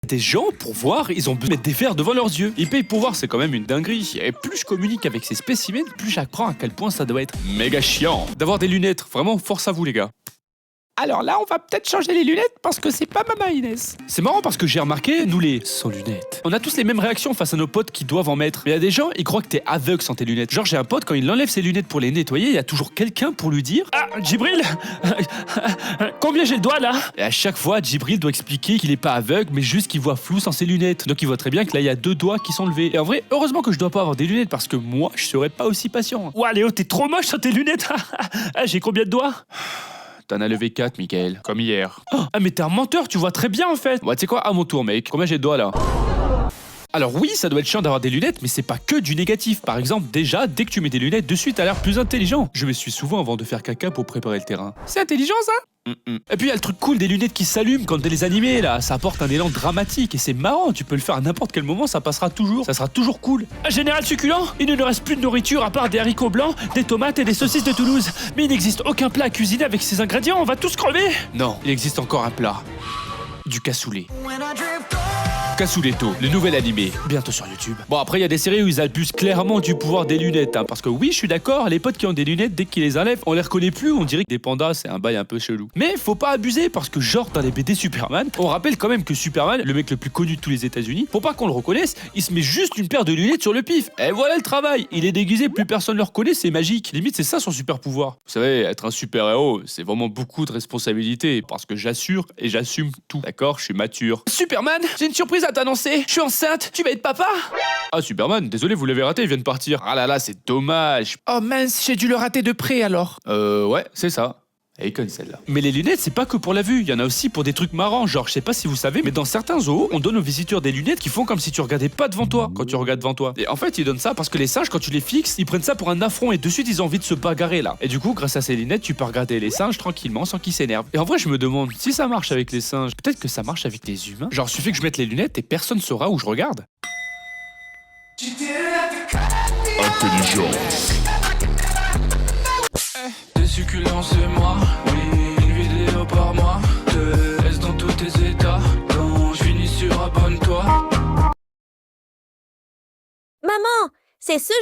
Des gens, pour voir, ils ont besoin de mettre des verres devant leurs yeux. Ils payent pour voir, c'est quand même une dinguerie. Et plus je communique avec ces spécimens, plus j'apprends à quel point ça doit être méga chiant d'avoir des lunettes. Vraiment, force à vous les gars. Alors là, on va peut-être changer les lunettes parce que c'est pas Mama Inès. C'est marrant parce que j'ai remarqué, nous les sans lunettes, on a tous les mêmes réactions face à nos potes qui doivent en mettre. Mais il y a des gens, ils croient que t'es aveugle sans tes lunettes. Genre j'ai un pote, quand il enlève ses lunettes pour les nettoyer, il y a toujours quelqu'un pour lui dire: ah, Djibril, combien j'ai le doigt là? Et à chaque fois, Djibril doit expliquer qu'il est pas aveugle, mais juste qu'il voit flou sans ses lunettes. Donc il voit très bien que là, il y a 2 doigts qui sont levés. Et en vrai, heureusement que je dois pas avoir des lunettes parce que moi, je serais pas aussi patient. Ouah, Léo, t'es trop moche sans tes lunettes. Ah, j'ai combien de doigts? T'en as levé 4, Mickaël. Comme hier. Oh, ah, mais t'es un menteur, tu vois très bien en fait. Ouais, tu sais quoi, à mon tour, mec. Combien j'ai de doigts là? Alors oui, ça doit être chiant d'avoir des lunettes, mais c'est pas que du négatif. Par exemple, déjà, dès que tu mets des lunettes, de suite, t'as l'air plus intelligent. Je me suis souvent avant de faire caca pour préparer le terrain. C'est intelligent ça? Et puis il y a le truc cool des lunettes qui s'allument quand t'es les animés là, ça apporte un élan dramatique et c'est marrant, tu peux le faire à n'importe quel moment, ça passera toujours, ça sera toujours cool. Général succulent, il ne nous reste plus de nourriture à part des haricots blancs, des tomates et des saucisses de Toulouse. Mais il n'existe aucun plat à cuisiner avec ces ingrédients, on va tous crever. Non, il existe encore un plat. Du cassoulet. Cassouletto, le nouvel animé, bientôt sur YouTube. Bon, après il y a des séries où ils abusent clairement du pouvoir des lunettes, hein, parce que oui, je suis d'accord, les potes qui ont des lunettes, dès qu'ils les enlèvent, on les reconnaît plus, on dirait que des pandas, c'est un bail un peu chelou. Mais faut pas abuser, parce que genre dans les BD Superman, on rappelle quand même que Superman, le mec le plus connu de tous les États-Unis, pour pas qu'on le reconnaisse, il se met juste une paire de lunettes sur le pif. Et voilà le travail, il est déguisé, plus personne le reconnaît, c'est magique. Limite, c'est ça son super pouvoir. Vous savez, être un super-héros, c'est vraiment beaucoup de responsabilités, parce que j'assure et j'assume tout. D'accord, je suis mature. Superman, j'ai une surprise à t'annoncer. Je suis enceinte, tu vas être papa? Ah Superman, désolé, vous l'avez raté, il vient de partir. Ah là là, c'est dommage. Oh mince, j'ai dû le rater de près alors. Ouais, c'est ça. Elle est conne celle-là. Mais les lunettes, c'est pas que pour la vue, il y en a aussi pour des trucs marrants, genre je sais pas si vous savez, mais dans certains zoos, on donne aux visiteurs des lunettes qui font comme si tu regardais pas devant toi quand tu regardes devant toi. Et en fait, ils donnent ça parce que les singes, quand tu les fixes, ils prennent ça pour un affront et de suite ils ont envie de se bagarrer là. Et du coup, grâce à ces lunettes, tu peux regarder les singes tranquillement sans qu'ils s'énervent. Et en vrai, je me demande si ça marche avec les singes, peut-être que ça marche avec les humains. Genre suffit que je mette les lunettes et personne saura où je regarde. Intelligence. Des succulents c'est moi, oui, une vidéo par mois. Te laisse dans tous tes états, quand je finis sur abonne-toi. Maman, c'est ce